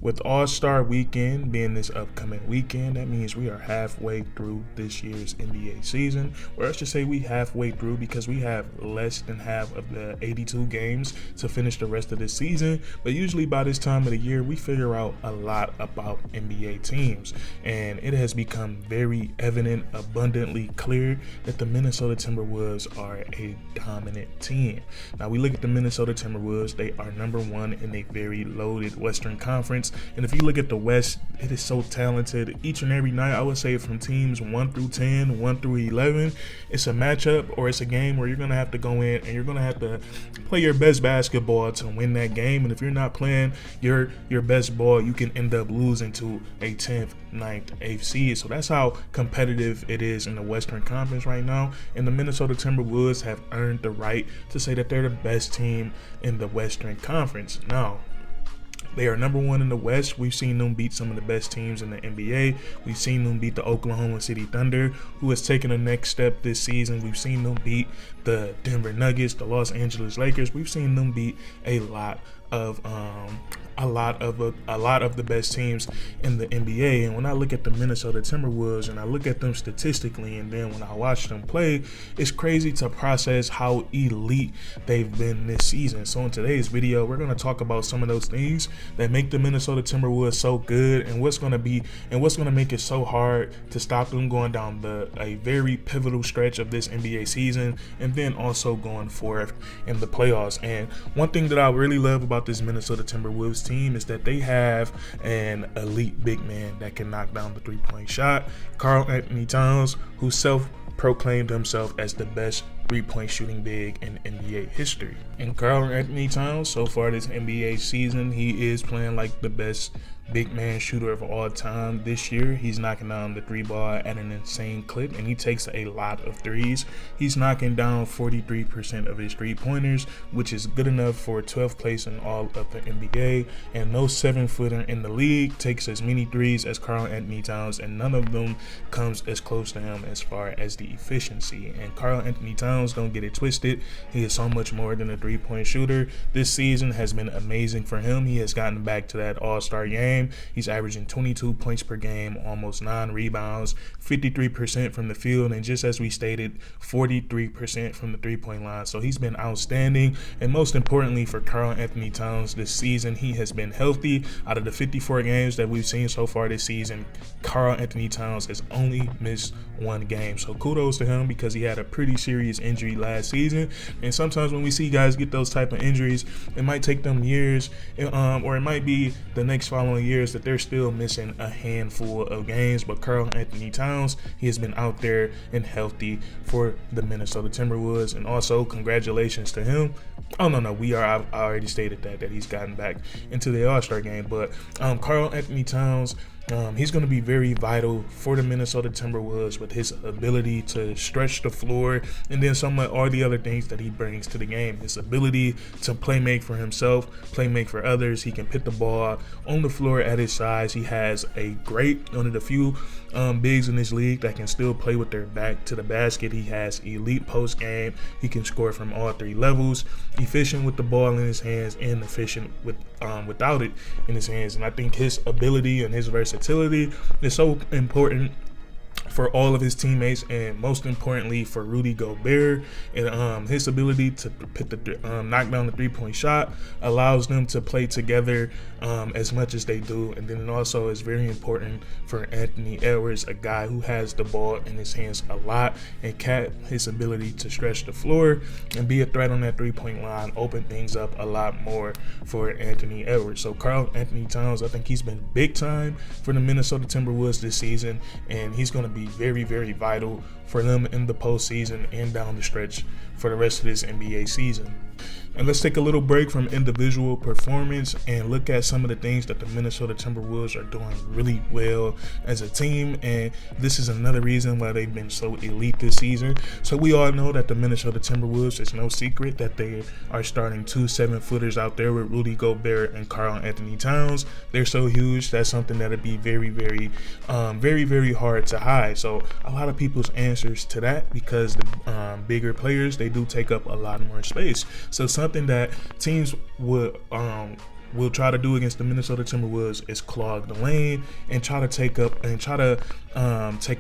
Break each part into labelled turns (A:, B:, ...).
A: With All-Star Weekend being this upcoming weekend, that means we are halfway through this year's NBA season, or I should say we halfway through because we have less than half of the 82 games to finish the rest of the season. But usually by this time of the year, we figure out a lot about NBA teams, and it has become very evident, abundantly clear that the Minnesota Timberwolves are a dominant team. Now we look at the Minnesota Timberwolves, they are number one in a very loaded Western Conference. And if you look at the West, it is so talented. Each and every night, I would say from teams 1 through 10, 1 through 11, it's a matchup or it's a game where you're going to have to go in and you're going to have to play your best basketball to win that game. And if you're not playing your best ball, you can end up losing to a 10th, 9th, 8th seed. So that's how competitive it is in the Western Conference right now. And the Minnesota Timberwolves have earned the right to say that they're the best team in the Western Conference. Now, they are number one in the West. We've seen them beat some of the best teams in the NBA. We've seen them beat the Oklahoma City Thunder, who has taken the next step this season. We've seen them beat the Denver Nuggets, the Los Angeles Lakers. We've seen them beat a lot of the best teams in the NBA. And when I look at the Minnesota Timberwolves and I look at them statistically, and then when I watch them play, it's crazy to process how elite they've been this season. So in today's video, we're going to talk about some of those things that make the Minnesota Timberwolves so good, and what's going to make it so hard to stop them going down a very pivotal stretch of this NBA season, and then also going forth in the playoffs. And one thing that I really love about this Minnesota Timberwolves team is that they have an elite big man that can knock down the three-point shot, Karl-Anthony Towns, who self-proclaimed himself as the best three-point shooting big in NBA history. And Karl-Anthony Towns, so far this NBA season, he is playing like the best big man shooter of all time. This year, he's knocking down the three ball at an insane clip, and he takes a lot of threes. He's knocking down 43% of his three-pointers, which is good enough for 12th place in all of the NBA. And no 7-footer in the league takes as many threes as Karl-Anthony Towns, and none of them comes as close to him as far as the efficiency. And Karl-Anthony Towns, don't get it twisted, he is so much more than a three-point shooter. This season has been amazing for him. He has gotten back to that all-star game. He's averaging 22 points per game, almost 9 rebounds, 53% from the field, and just as we stated, 43% from the three-point line. So he's been outstanding. And most importantly for Karl-Anthony Towns this season, he has been healthy. Out of the 54 games that we've seen so far this season, Karl-Anthony Towns has only missed one game. So kudos to him, because he had a pretty serious injury last season. And sometimes when we see guys get those type of injuries, it might take them years, or it might be the next following years that they're still missing a handful of games. But Karl-Anthony Towns, he has been out there and healthy for the Minnesota Timberwolves. And also congratulations to him. I already stated that he's gotten back into the All-Star game. But Karl-Anthony Towns, he's going to be very vital for the Minnesota Timberwolves with his ability to stretch the floor, and then some of all the other things that he brings to the game. His ability to play make for himself, play make for others. He can put the ball on the floor at his size. He has one of the few bigs in this league that can still play with their back to the basket. He has elite post game. He can score from all three levels. Efficient with the ball in his hands and efficient without it in his hands. And I think his ability and his versatility is so important for all of his teammates, and most importantly for Rudy Gobert. And his ability to knock down the three-point shot allows them to play together as much as they do. And then it also is very important for Anthony Edwards, a guy who has the ball in his hands a lot, and his ability to stretch the floor and be a threat on that three-point line open things up a lot more for Anthony Edwards. So Karl-Anthony Towns, I think he's been big time for the Minnesota Timberwolves this season, and he's going to be very, very vital for them in the postseason and down the stretch for the rest of this NBA season. And let's take a little break from individual performance and look at some of the things that the Minnesota Timberwolves are doing really well as a team. And this is another reason why they've been so elite this season. So we all know that the Minnesota Timberwolves, it's no secret that they are starting 2 7-footers out there with Rudy Gobert and Karl-Anthony Towns. They're so huge. That's something that'll be very, very hard to hide. So a lot of people's answers to that, because the bigger players, they do take up a lot more space. So something that teams would will try to do against the Minnesota Timberwolves is clog the lane and try to take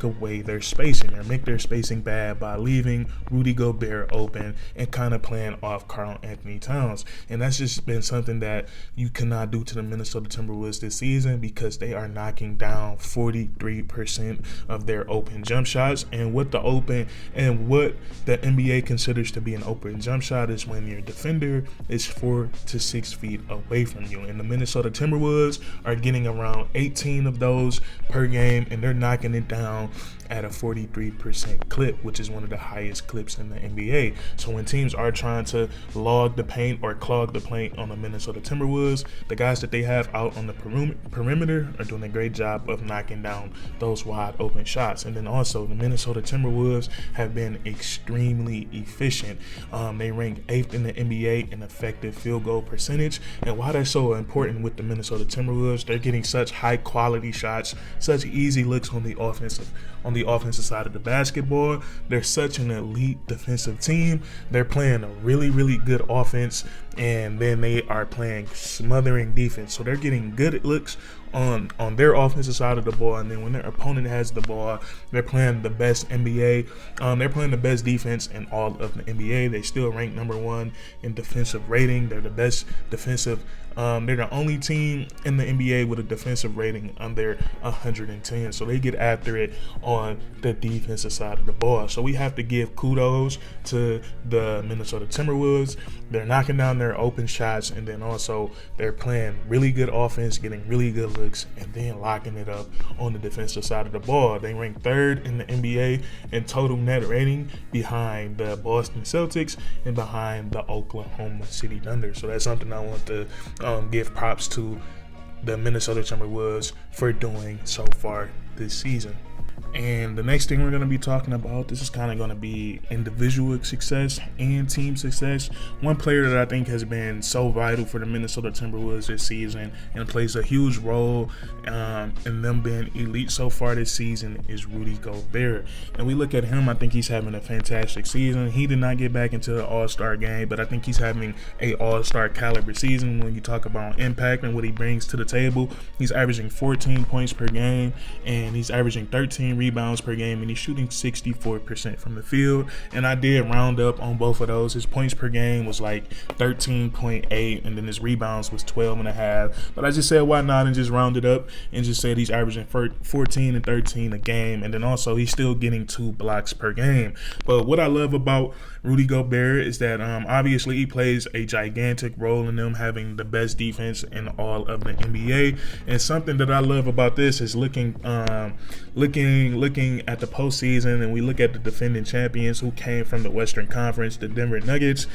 A: away their spacing or make their spacing bad by leaving Rudy Gobert open and kind of playing off Karl-Anthony Towns. And that's just been something that you cannot do to the Minnesota Timberwolves this season, because they are knocking down 43% of their open jump shots. And what the NBA considers to be an open jump shot is when your defender is 4 to 6 feet away from you. And the Minnesota Timberwolves are getting around 18 of those per game, and they're knocking it down at a 43% clip, which is one of the highest clips in the NBA. So when teams are trying to log the paint or clog the paint on the Minnesota Timberwolves, the guys that they have out on the perimeter are doing a great job of knocking down those wide open shots. And then also the Minnesota Timberwolves have been extremely efficient. They rank 8th in the NBA in effective field goal percentage. And why that's so important with the Minnesota Timberwolves, they're getting such high quality shots, such easy looks on the offensive side of the basketball. They're such an elite defensive team. They're playing a really, really good offense, and then they are playing smothering defense. So they're getting good looks on their offensive side of the ball, and then when their opponent has the ball, they're playing the best NBA. They're playing the best defense in all of the NBA. They still rank number 1 in defensive rating. They're the best defensive. They're the only team in the NBA with a defensive rating under 110. So they get after it on the defensive side of the ball. So we have to give kudos to the Minnesota Timberwolves. They're knocking down their open shots, and then also they're playing really good offense, getting really good looks, and then locking it up on the defensive side of the ball. They rank 3rd in the NBA in total net rating, behind the Boston Celtics and behind the Oklahoma City Thunder. So that's something I want to give props to the Minnesota Timberwolves for doing so far this season. And the next thing we're going to be talking about, this is kind of going to be individual success and team success. One player that I think has been so vital for the Minnesota Timberwolves this season and plays a huge role in them being elite so far this season is Rudy Gobert. And we look at him, I think he's having a fantastic season. He did not get back into the All-Star game, but I think he's having a All-Star caliber season when you talk about impact and what he brings to the table. He's averaging 14 points per game, and he's averaging 13 rebounds per game, and he's shooting 64% from the field. And I did round up on both of those. His points per game was like 13.8, and then his rebounds was 12.5. But I just said, why not, and just round it up and just said he's averaging 14 and 13 a game. And then also he's still getting 2 blocks per game. But what I love about Rudy Gobert is that obviously he plays a gigantic role in them having the best defense in all of the NBA. And something that I love about this is looking at the postseason, and we look at the defending champions who came from the Western Conference, the Denver Nuggets.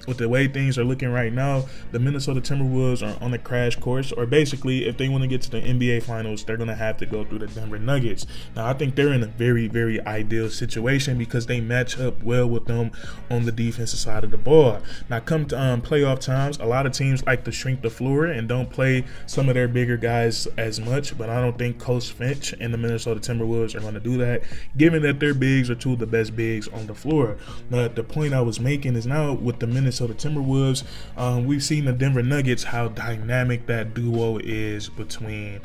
A: With the way things are looking right now, the Minnesota Timberwolves are on a crash course, or basically if they want to get to the NBA Finals, they're going to have to go through the Denver Nuggets. Now, I think they're in a very, very ideal situation because they match up well with them on the defensive side of the ball. Now, come to playoff times, a lot of teams like to shrink the floor and don't play some of their bigger guys as much, but I don't think Coach Finch and the Minnesota Timberwolves are going to do that, given that their bigs are 2 of the best bigs on the floor. Now, the point I was making is now with the Minnesota Timberwolves, we've seen the Denver Nuggets, how dynamic that duo is between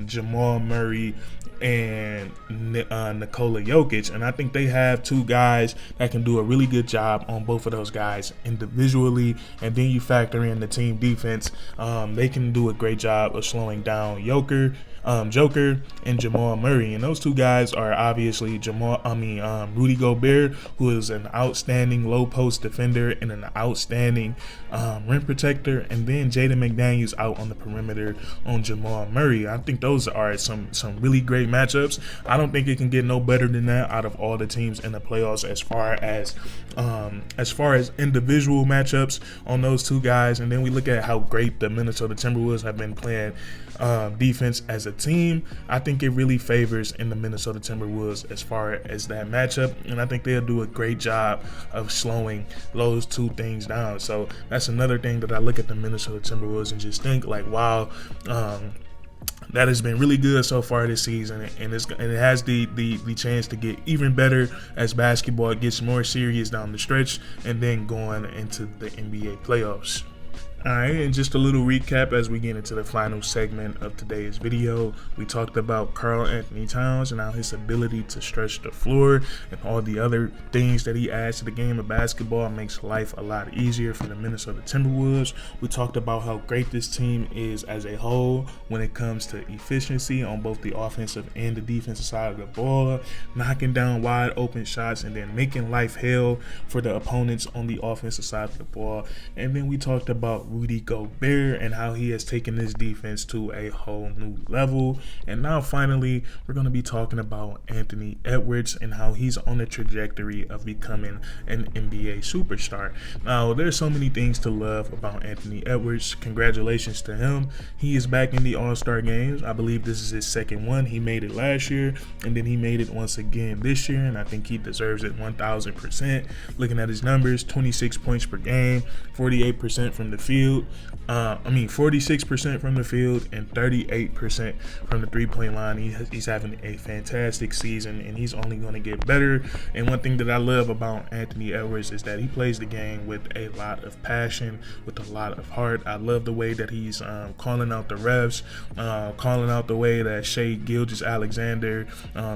A: Jamal Murray and Nikola Jokic, and I think they have 2 guys that can do a really good job on both of those guys individually, and then you factor in the team defense. They can do a great job of slowing down Joker and Jamal Murray, and those 2 guys are obviously Rudy Gobert, who is an outstanding low post defender and an outstanding rim protector, and then Jaden McDaniels out on the perimeter on Jamal Murray. I think those are some really great matchups. I don't think it can get no better than that out of all the teams in the playoffs as far as individual matchups on those 2 guys. And then we look at how great the Minnesota Timberwolves have been playing defense as a team. I think it really favors in the Minnesota Timberwolves as far as that matchup, and I think they'll do a great job of slowing those 2 things down. So that's another thing that I look at the Minnesota Timberwolves and just think like, wow, that has been really good so far this season, and it has the chance to get even better as basketball gets more serious down the stretch and then going into the NBA playoffs. Alright, and just a little recap as we get into the final segment of today's video. We talked about Karl-Anthony Towns and how his ability to stretch the floor and all the other things that he adds to the game of basketball makes life a lot easier for the Minnesota Timberwolves. We talked about how great this team is as a whole when it comes to efficiency on both the offensive and the defensive side of the ball, knocking down wide open shots and then making life hell for the opponents on the offensive side of the ball. And then we talked about Rudy Gobert and how he has taken this defense to a whole new level. And now finally, we're going to be talking about Anthony Edwards and how he's on the trajectory of becoming an NBA superstar. Now, there's so many things to love about Anthony Edwards. Congratulations to him. He is back in the All-Star games. I believe this is his second one. He made it last year, and then he made it once again this year, and I think he deserves it 1,000%. Looking at his numbers, 26 points per game, 48% from the field. 46% from the field and 38% from the three-point line. He's having a fantastic season, and he's only going to get better. And one thing that I love about Anthony Edwards is that he plays the game with a lot of passion, with a lot of heart. I love the way that he's calling out the refs, calling out the way that Shai Gilgeous-Alexander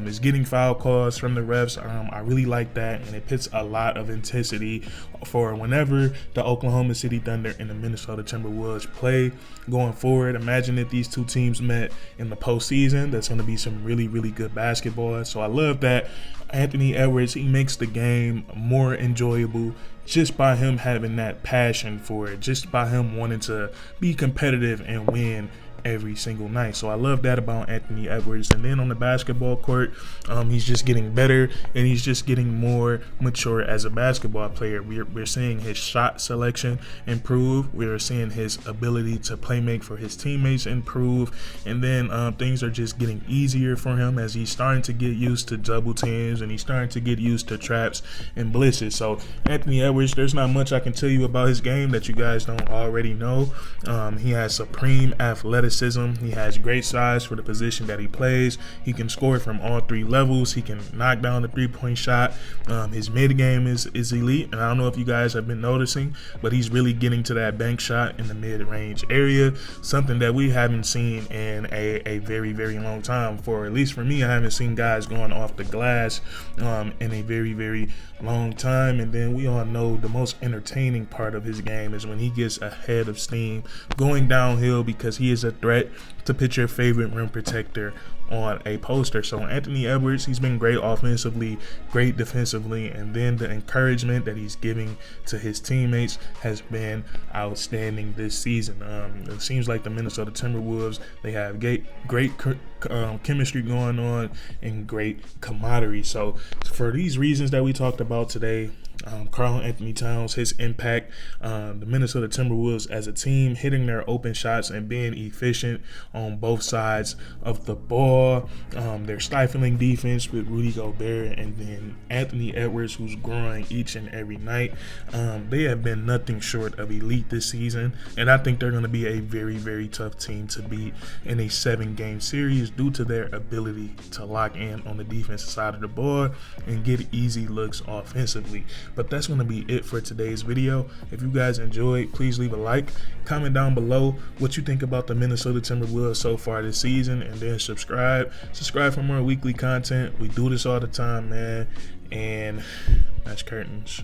A: is getting foul calls from the refs. I really like that, and it puts a lot of intensity for whenever the Oklahoma City Thunder and the Minnesota Timberwolves play going forward. Imagine if these two teams met in the postseason. That's going to be some really, really good basketball. So I love that Anthony Edwards, he makes the game more enjoyable just by him having that passion for it, just by him wanting to be competitive and win every single night. So I love that about Anthony Edwards. And then on the basketball court, he's just getting better and he's just getting more mature as a basketball player. We're seeing his shot selection improve. We're seeing his ability to play make for his teammates improve. And then things are just getting easier for him as he's starting to get used to double teams and he's starting to get used to traps and blitzes. So Anthony Edwards, there's not much I can tell you about his game that you guys don't already know. He has supreme athleticism. He has great size for the position that he plays. He can score from all three levels. He can knock down the three-point shot. His mid-game is elite, and I don't know if you guys have been noticing, but he's really getting to that bank shot in the mid-range area, something that we haven't seen in a very, very long time. For at least for me, I haven't seen guys going off the glass in a very, very long time. And then we all know the most entertaining part of his game is when he gets ahead of steam going downhill, because he is a threat to put your favorite rim protector on a poster. So Anthony Edwards, he's been great offensively, great defensively, and then the encouragement that he's giving to his teammates has been outstanding this season. It seems like the Minnesota Timberwolves, they have great chemistry going on and great camaraderie. So for these reasons that we talked about today, Karl-Anthony Towns, his impact, the Minnesota Timberwolves as a team hitting their open shots and being efficient on both sides of the ball, their stifling defense with Rudy Gobert and then Anthony Edwards, who's growing each and every night. They have been nothing short of elite this season, and I think they're going to be a very, very tough team to beat in a 7-game series due to their ability to lock in on the defensive side of the ball and get easy looks offensively. But that's going to be it for today's video. If you guys enjoyed, please leave a like. Comment down below what you think about the Minnesota Timberwolves so far this season, and then subscribe. Subscribe for more weekly content. We do this all the time, man. And that's curtains.